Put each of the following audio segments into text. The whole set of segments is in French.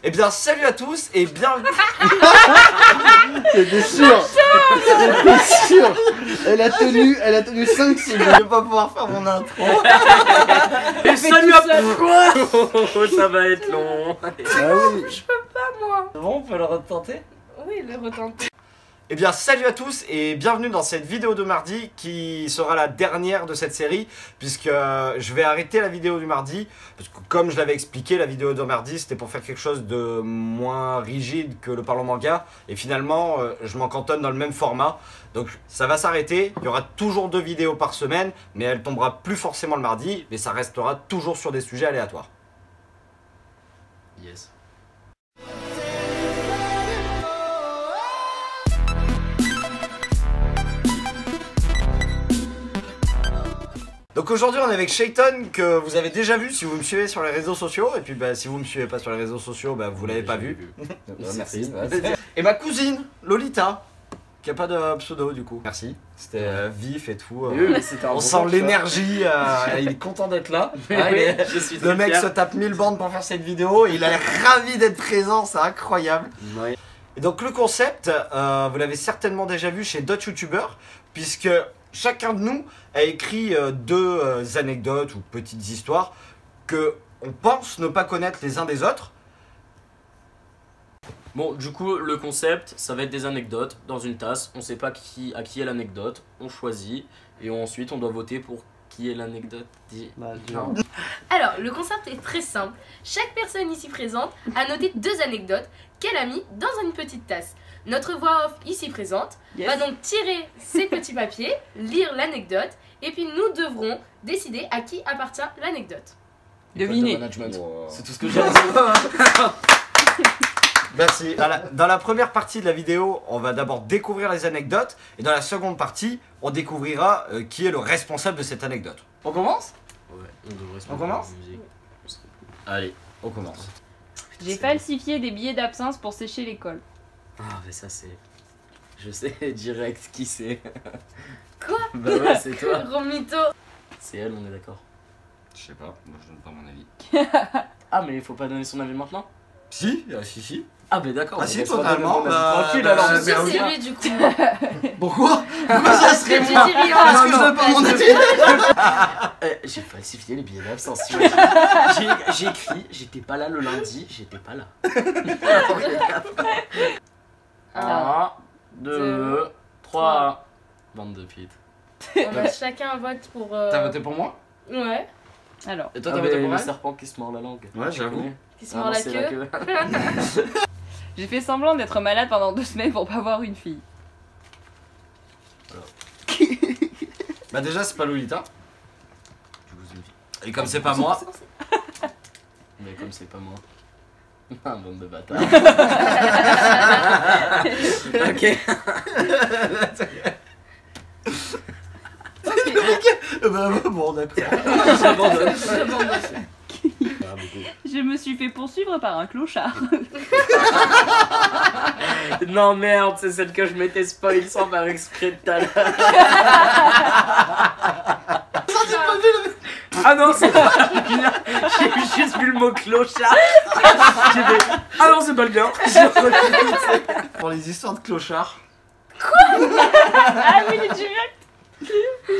Eh bien, salut à tous et bienvenue. C'était sûr. C'était sûr. Elle a tenu 5 secondes. Je vais pas pouvoir faire mon intro. Et salut à tous. Quoi? Oh, ça va être long. Ah oui. Je peux pas moi. Bon, on peut le retenter? Oui, le retenter. Eh bien, salut à tous et bienvenue dans cette vidéo de mardi qui sera la dernière de cette série puisque je vais arrêter la vidéo du mardi parce que comme je l'avais expliqué, la vidéo de mardi c'était pour faire quelque chose de moins rigide que le Parlons Manga et finalement je m'en cantonne dans le même format. Donc ça va s'arrêter, il y aura toujours 2 vidéos par semaine mais elle tombera plus forcément le mardi mais ça restera toujours sur des sujets aléatoires. Yes. Donc aujourd'hui on est avec Shayton que vous avez déjà vu si vous me suivez sur les réseaux sociaux et puis bah, si vous me suivez pas sur les réseaux sociaux bah, vous l'avez pas vu. Merci. Et ma cousine Lolita qui a pas de pseudo du coup. Merci. C'était vif et tout. On sent l'énergie, il est content d'être là. Je suis Le mec se tape 1000 bandes pour faire cette vidéo et il a l'air ravi d'être présent, c'est incroyable. Ouais. Et donc le concept, vous l'avez certainement déjà vu chez d'autres youtubeurs puisque chacun de nous a écrit 2 anecdotes ou petites histoires que on pense ne pas connaître les uns des autres. Bon, du coup, le concept, ça va être des anecdotes dans une tasse. On sait pas à qui est l'anecdote, on choisit et ensuite on doit voter pour qui est l'anecdote. Alors, le concept est très simple. Chaque personne ici présente a noté 2 anecdotes qu'elle a mis dans une petite tasse. Notre voix off ici présente va donc tirer ces petits papiers, lire l'anecdote et puis nous devrons décider à qui appartient l'anecdote. Devinez. Wow. C'est tout ce que j'ai à dire. Merci. Dans la première partie de la vidéo, on va d'abord découvrir les anecdotes et dans la seconde partie, on découvrira qui est le responsable de cette anecdote. On commence? Ouais, On commence? Allez. On commence. J'ai falsifié des billets d'absence pour sécher l'école. Ah, mais ça c'est... Je sais direct qui c'est. Quoi? Bah ouais, c'est toi. Romito. C'est elle, on est d'accord. Je sais pas, moi je donne pas mon avis. Ah, mais il faut pas donner son avis maintenant? Si. Ah, mais d'accord. Ah on si, laisse pas totalement. donner mon avis. Tranquille alors. Je suis sûre que bien. c'est lui du coup. Pourquoi? Pourquoi ça serait J'ai moi? dit rien. Parce que je donne pas mon avis. J'ai falsifié les billets d'absence. J'ai écrit, j'étais pas là le lundi, j'étais pas là. 1, 2, 3. Bande de pute. On a chacun un vote pour... T'as voté pour moi? Ouais. Alors, Et toi t'as voté pour le moi? serpent qui se mord la langue. Ouais, j'avoue. Qui se mord la queue. j'ai fait semblant d'être malade pendant 2 semaines pour pas voir une fille. Bah déjà c'est pas Lolita. Je vous invite. Et comme c'est pas moi. Mais comme c'est pas moi. Ah, bande de bâtards. Ok. Bah bon d'accord. J'abandonne. Je me suis fait poursuivre par un clochard. Non merde, c'est celle que je m'étais spoil sans faire exprès de tout à l'heure. Ah non, c'est pas j'ai juste vu le mot clochard. J'ai fait ah non, c'est pas le gars. Pour les histoires de clochards. Ah oui, tu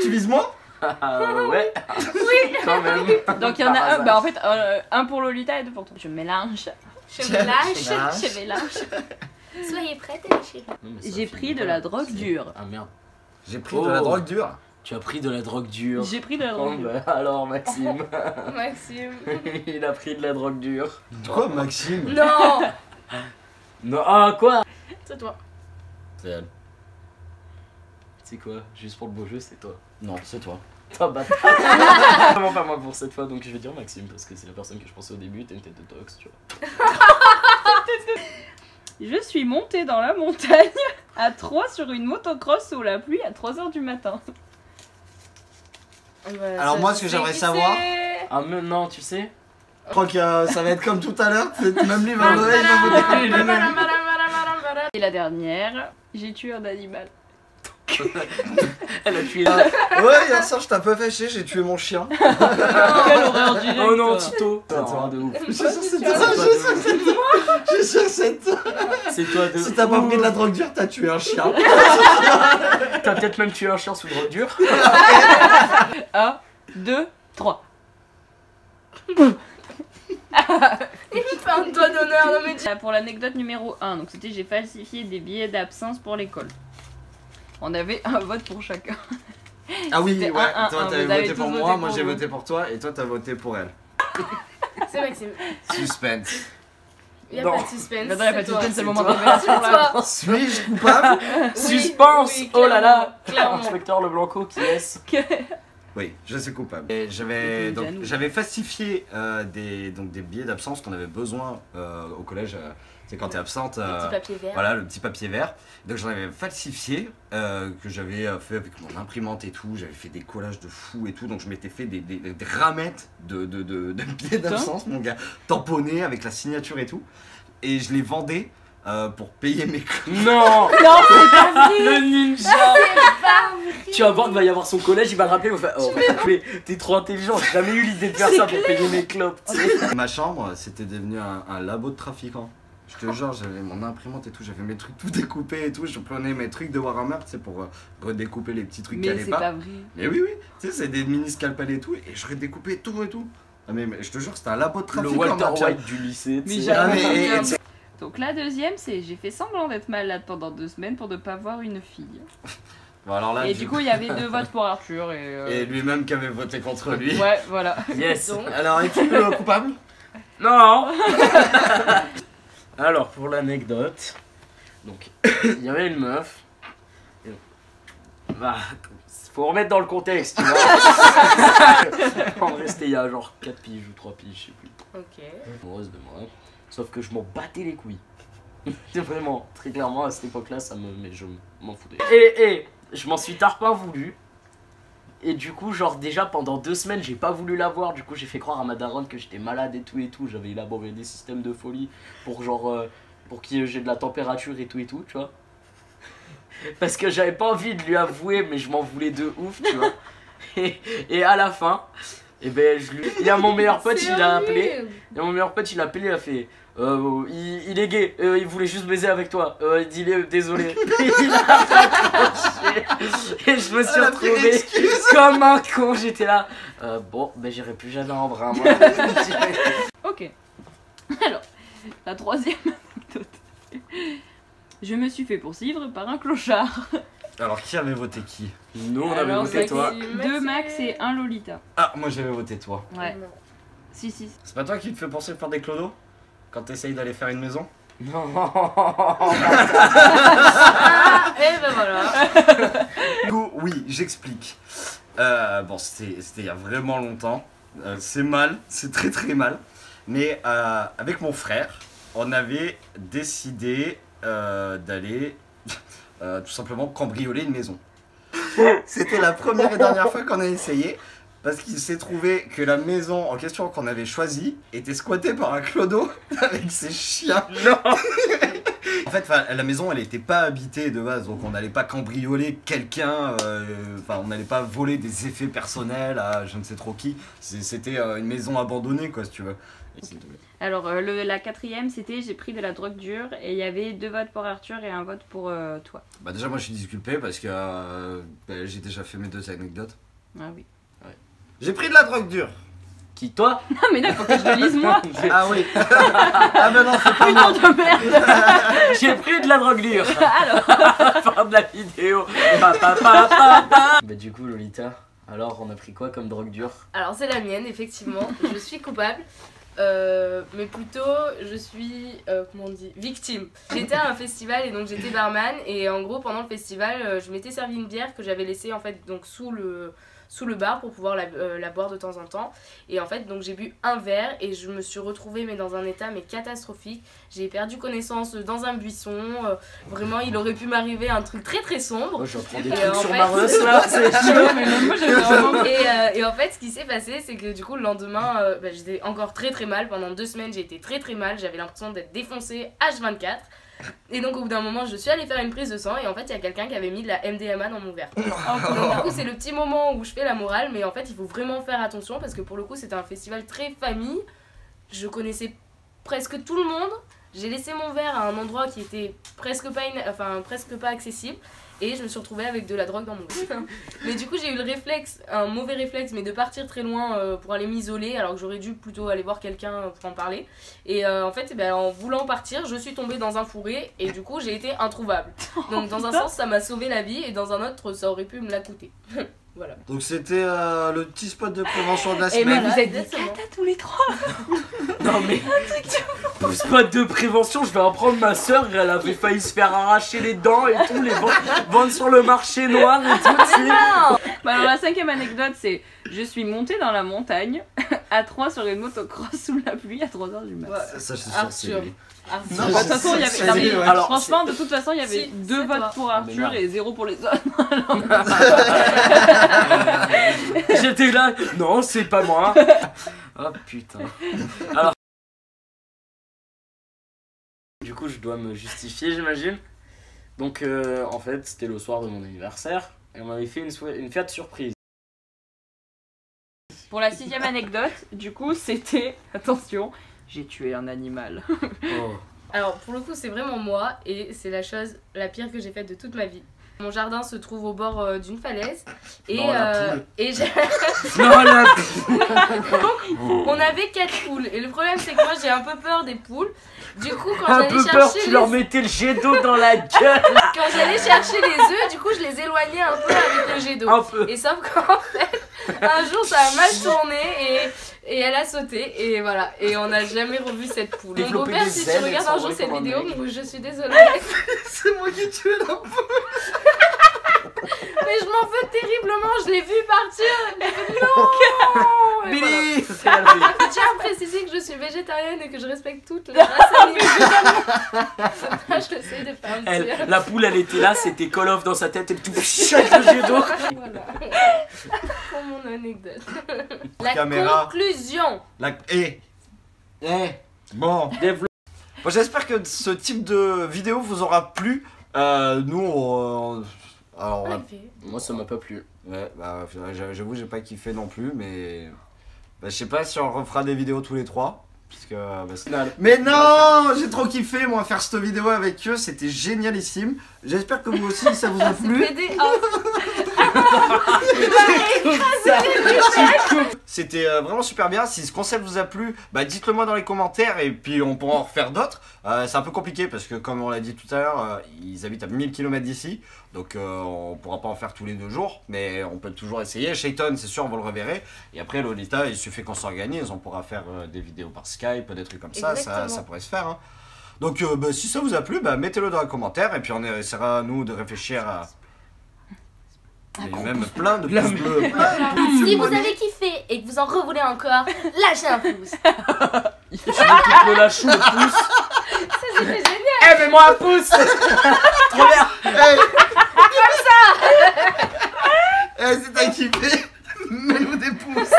Tu vises moi? Ouais. Oui. Quand même. donc il y en a un, bah en fait, un pour Lolita et 2 pour toi. Je mélange. Je me lâche. Je mélange. Soyez prêtes les chéris. J'ai pris de la drogue dure. Ah merde. J'ai pris de la drogue dure. Tu as pris de la drogue dure. J'ai pris de la Oh, drogue dure. bah, alors Maxime. Maxime. Il a pris de la drogue dure. Quoi Maxime? Non. Non, ah quoi? C'est toi. C'est elle. Tu sais quoi? Juste pour le beau jeu, c'est toi. Non, c'est toi. Toi, bâtard. Vraiment pas moi pour cette fois, donc je vais dire Maxime parce que c'est la personne que je pensais au début. T'as une tête de tox, tu vois. Je suis montée dans la montagne à 3 sur une motocross sous la pluie à 3h du matin. Alors moi, ce que j'aimerais savoir- Ah mais non, tu sais? Je crois que ça va être comme tout à l'heure. Même lui va l'oreille, il va voter lui-même. Et la dernière, j'ai tué un animal. Elle a tué. Ouais, hier soir, je t'ai un peu fait chier, j'ai tué mon chien. Quelle horreur direct. Oh non, Tito. Attends. de ouf. Je suis sûr que c'était ça, je suis sûr que c'était ça. C'est toi de. Si t'as pas pris de la drogue dure, t'as tué un chien. T'as peut-être même tué un chien sous drogue dure. 1, 2, 3. Il fait un doigt d'honneur, non mais Pour l'anecdote numéro 1, donc c'était j'ai falsifié des billets d'absence pour l'école. On avait un vote pour chacun. Ah oui, C'était ouais. 1-1-1, Toi, vous t'avais avez voté tous pour voté moi, pour moi j'ai vous. voté pour toi, et toi t'as voté pour elle. c'est Maxime. Suspense. Il y a Non. pas de suspense. J'adore la c'est toi. patine, c'est le moment de toi. révélation C'est là. toi. Suis-je coupable? Oui, Suspense. oui, Oh là là. clairement. Inspecteur Leblanco qui est. Oui, je suis coupable. Et j'avais C'était donc Janou. j'avais falsifié des billets d'absence qu'on avait besoin au collège. C'est quand t'es absente. Le petit papier vert. Voilà, le petit papier vert. Donc j'en avais falsifié, que j'avais fait avec mon imprimante et tout. J'avais fait des collages de fou et tout. Donc je m'étais fait des ramettes de billets d'absence, mon gars. Tamponnés avec la signature et tout. Et je les vendais pour payer mes cours. Non. Non, c'est pas vrai. Le ninja. Tu vas voir qu'il va y avoir son collège, il va le rappeler, il va faire. Oh, mais t'es trop intelligent, j'ai jamais eu l'idée de faire ça pour payer mes clopes. Tu sais. Ma chambre, c'était devenu un labo de trafiquant. Je te jure, j'avais mon imprimante et tout, j'avais mes trucs tout découpés et tout. Je prenais mes trucs de Warhammer, tu sais, pour redécouper les petits trucs qui Mais allaient c'est pas. pas vrai. Mais oui, oui, tu sais, c'est des mini scalpels et tout, et je redécoupais tout et tout. Ah, mais je te jure, c'était un labo de Le trafiquant. Walter ma chambre. White du lycée. tu Mais sais. Ah, jamais. mais, Donc la deuxième, c'est j'ai fait semblant d'être malade pendant 2 semaines pour ne pas voir une fille. bon, alors là, Et du coup, il y avait 2 votes pour Arthur et lui-même qui avait voté contre lui. Ouais, voilà. Yes. Donc, Alors, es-tu le coupable? Non. Alors pour l'anecdote, donc il y avait une meuf. Et- Bah, faut remettre dans le contexte, tu vois. En vrai, c'était il y a genre 4 piges ou 3 piges, je sais plus. ok. Amoureuse de moi. Sauf que je m'en battais les couilles. C'est vraiment, très clairement, à cette époque-là, mais je m'en foutais. Et je m'en suis tard pas voulu. Et du coup, genre déjà pendant 2 semaines, j'ai pas voulu la voir. Du coup, j'ai fait croire à ma daronne que j'étais malade et tout et tout. J'avais élaboré des systèmes de folie pour genre pour qu'il j'ai de la température et tout, tu vois. Parce que j'avais pas envie de lui avouer, mais je m'en voulais de ouf, tu vois. Et à la fin, et ben il y a mon meilleur pote, C'est il a appelé. horrible. Et mon meilleur pote, il a appelé, il a fait il est gay, il voulait juste baiser avec toi, dis-le, désolé. Il a raccroché. Et je me suis la retrouvé pire excuse. comme un con, j'étais là. Bon, ben j'irai plus jamais en bras, moi. Ok. Alors, la troisième anecdote. Je me suis fait poursuivre par un clochard. Alors, qui avait voté qui? Nous, on avait Alors, voté toi. Maxime. 2 Max et 1 Lolita. Ah, moi j'avais voté toi. Ouais. Non. Si. C'est pas toi qui te fais penser par des clodos? Quand t'essayes d'aller faire une maison? Non. Ah, et ben voilà. Du coup, oui, j'explique. Bon, c'était il y a vraiment longtemps. C'est mal, c'est très très mal. Mais avec mon frère, on avait décidé d'aller tout simplement cambrioler une maison. C'était la première et dernière fois qu'on a essayé. Parce qu'il s'est trouvé que la maison en question qu'on avait choisie était squattée par un clodo avec ses chiens. Non. En fait, la maison, elle n'était pas habitée de base, donc on n'allait pas cambrioler quelqu'un, enfin, on n'allait pas voler des effets personnels à je ne sais trop qui. C'était une maison abandonnée, quoi, si tu veux. Alors, la quatrième, c'était j'ai pris de la drogue dure et il y avait 2 votes pour Arthur et 1 vote pour toi. Bah, déjà, moi, je suis disculpé parce que j'ai déjà fait mes 2 anecdotes. Ah oui. J'ai pris de la drogue dure. Qui, toi? Non, mais là, il faut que je le lise moi. Ah oui. Ah ben non, c'est pas moi. Putain de merde. J'ai pris de la drogue dure. Alors, Fin de la vidéo. Bah du coup, Lolita, alors on a pris quoi comme drogue dure? Alors c'est la mienne, effectivement. Je suis coupable. Mais plutôt je suis comment on dit, victime. J'étais à un festival et donc j'étais barman et en gros pendant le festival je m'étais servi une bière que j'avais laissée en fait donc sous le bar pour pouvoir la boire de temps en temps et en fait donc j'ai bu un verre et je me suis retrouvée mais dans un état mais catastrophique. J'ai perdu connaissance dans un buisson, vraiment il aurait pu m'arriver un truc très très sombre. Moi j'entends des Et trucs en sur fait- Maros là, c'est chaud. mais même moi, j'avais vraiment. Et en fait, ce qui s'est passé, c'est que du coup, le lendemain, j'étais encore très très mal. Pendant 2 semaines, j'ai été très très mal. J'avais l'impression d'être défoncée H24. Et donc, au bout d'un moment, je suis allée faire une prise de sang. Et en fait, il y a quelqu'un qui avait mis de la MDMA dans mon verre. Donc, du coup, c'est le petit moment où je fais la morale. Mais en fait, il faut vraiment faire attention parce que pour le coup, c'était un festival très famille. Je connaissais presque tout le monde. j'ai laissé mon verre à un endroit qui était presque pas accessible. Et je me suis retrouvée avec de la drogue dans mon verre. Mais du coup j'ai eu le réflexe, un mauvais réflexe, mais de partir très loin pour aller m'isoler, alors que j'aurais dû plutôt aller voir quelqu'un pour en parler. Et en fait, en voulant partir, je suis tombée dans un fourré et du coup j'ai été introuvable. Donc dans un sens ça m'a sauvé la vie et dans un autre ça aurait pu me la coûter. Voilà. Donc c'était le petit spot de prévention de la Et mais semaine. vous êtes des exactement. catas tous les trois. Non mais pour spot de prévention, je vais apprendre ma soeur, elle avait failli se faire arracher les dents et tout, les vendre sur le marché noir et tout. Tu sais. Bah alors la 5e anecdote c'est je suis montée dans la montagne à 3 sur une motocross sous la pluie à 3h du matin. Ça, je suis sûr, Arthur. c'est lui. Arthur. Non, Bah, de toute façon, il y avait. Non, mais, ouais. Alors, franchement, de toute façon, il y avait Si, 2 c'est toi. votes pour mais Arthur merde. et 0 pour les autres. J'étais là, non, c'est pas moi. Oh putain. Alors, du coup, je dois me justifier, j'imagine. Donc, en fait, c'était le soir de mon anniversaire et on m'avait fait une fête surprise. Pour la 6e anecdote, du coup, c'était. Attention, j'ai tué un animal. Oh. Alors pour le coup c'est vraiment moi et c'est la chose la pire que j'ai faite de toute ma vie. Mon jardin se trouve au bord d'une falaise et, Non, la poule. Non, la on avait 4 poules et le problème c'est que moi j'ai un peu peur des poules. Du coup quand un j'allais peu peur, chercher tu leur mettais le jet d'eau dans la gueule. quand j'allais chercher les œufs, du coup je les éloignais un peu avec le jet d'eau. Un peu. Et sauf qu'en fait un jour ça a mal tourné et elle a sauté et voilà et on n'a jamais revu cette poule. Mon Développer beau-père des si tu ailes et regardes un jour s'envoler cette comme un vidéo, mec. je suis désolée. C'est moi qui ai tué la poule. Mais je m'en veux terriblement, je l'ai vu partir. J'ai fait non. Et voilà. Billy, c'est la vie. Je tiens à préciser que je suis végétarienne et que je respecte toutes les races animales. J'essaie de faire un petit... La poule, elle était là, c'était Call of dans sa tête et tout, chaque le jet d'eau. Voilà. Pour mon anecdote. La Caméra. conclusion. Bon. Développe. Bon, j'espère que ce type de vidéo vous aura plu. Alors, on a- Moi, ça m'a pas plu. ouais, bah, j'avoue, j'ai pas kiffé non plus, mais bah, je sais pas si on refera des vidéos tous les trois. Puisque, bah, mais non, j'ai trop kiffé moi faire cette vidéo avec eux, c'était génialissime. J'espère que vous aussi ça vous a C'est plu. PD. Oh. C'était vraiment super bien. Si ce concept vous a plu, bah dites-le moi dans les commentaires et puis on pourra en refaire d'autres. C'est un peu compliqué parce que comme on l'a dit tout à l'heure, ils habitent à 1000 km d'ici. Donc on pourra pas en faire tous les 2 jours, mais on peut toujours essayer. Shayton, c'est sûr, vous le reverrez. Et après Lolita, il suffit qu'on s'organise, on pourra faire des vidéos par Skype, des trucs comme ça, Exactement. ça pourrait se faire. Hein. Donc bah, si ça vous a plu, bah, mettez-le dans les commentaires et puis on essaiera nous de réfléchir à... Il y a même plein de pouces bleus. Si vous avez kiffé et que vous en revoulez encore, lâchez un pouce. Je vais tout me lâcher le pouce. Ça c'était génial. Eh, mets-moi un pouce. Trop bien. Eh, si t'as kiffé, mets-nous des pouces.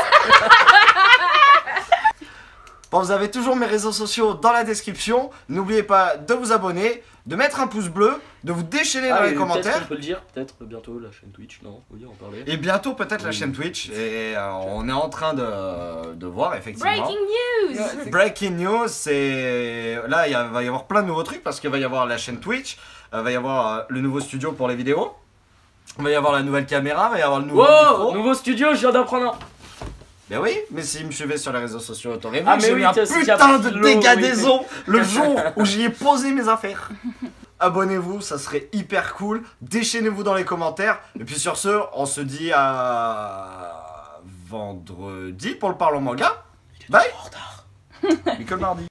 Bon, vous avez toujours mes réseaux sociaux dans la description. N'oubliez pas de vous abonner, de mettre un pouce bleu, de vous déchaîner dans les commentaires. On peut le dire, peut-être bientôt la chaîne Twitch, non? Oui, en parler. Et bientôt peut-être la Oui. chaîne Twitch. Et on est en train de voir effectivement. Breaking news. Breaking news, c'est... Là, va y avoir plein de nouveaux trucs parce qu'il va y avoir la chaîne Twitch, va y avoir le nouveau studio pour les vidéos, va y avoir la nouvelle caméra, va y avoir le nouveau micro. Wow, nouveau studio, je viens d'apprendre un. Ben oui, mais s'ils me suivaient sur les réseaux sociaux, t'aurais vu Ah, que mais j'ai oui, eu un t'as- s'il y putain a de l'eau, dégâts oui, des mais- eaux le jour où j'y ai posé mes affaires. Abonnez-vous, ça serait hyper cool. Déchaînez-vous dans les commentaires. Et puis sur ce, on se dit à vendredi pour le Parlons Manga. Bye. Nicole Mardi.